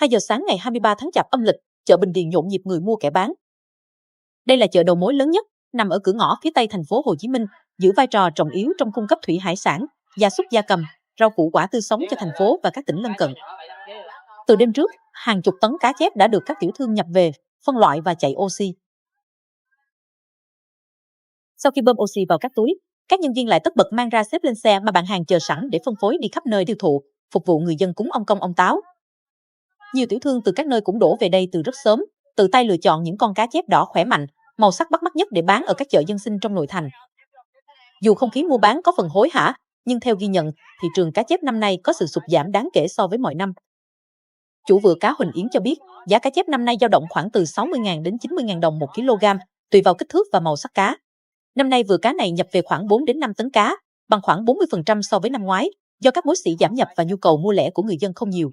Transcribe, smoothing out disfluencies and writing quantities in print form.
2 giờ sáng ngày 23 tháng Chạp âm lịch, chợ Bình Điền nhộn nhịp người mua kẻ bán. Đây là chợ đầu mối lớn nhất, nằm ở cửa ngõ phía Tây thành phố Hồ Chí Minh, giữ vai trò trọng yếu trong cung cấp thủy hải sản, gia súc gia cầm, rau củ quả tươi sống cho thành phố và các tỉnh lân cận. Từ đêm trước, hàng chục tấn cá chép đã được các tiểu thương nhập về, phân loại và chạy oxy. Sau khi bơm oxy vào các túi, các nhân viên lại tất bật mang ra xếp lên xe mà bạn hàng chờ sẵn để phân phối đi khắp nơi tiêu thụ, phục vụ người dân cúng ông Công ông Táo. Nhiều tiểu thương từ các nơi cũng đổ về đây từ rất sớm, tự tay lựa chọn những con cá chép đỏ khỏe mạnh, màu sắc bắt mắt nhất để bán ở các chợ dân sinh trong nội thành. Dù không khí mua bán có phần hối hả, nhưng theo ghi nhận, thị trường cá chép năm nay có sự sụt giảm đáng kể so với mọi năm. Chủ vựa cá Huỳnh Yến cho biết, giá cá chép năm nay dao động khoảng từ 60.000 đến 90.000 đồng 1 kg, tùy vào kích thước và màu sắc cá. Năm nay vựa cá này nhập về khoảng 4 đến 5 tấn cá, bằng khoảng 40% so với năm ngoái, do các mối xỉ giảm nhập và nhu cầu mua lẻ của người dân không nhiều.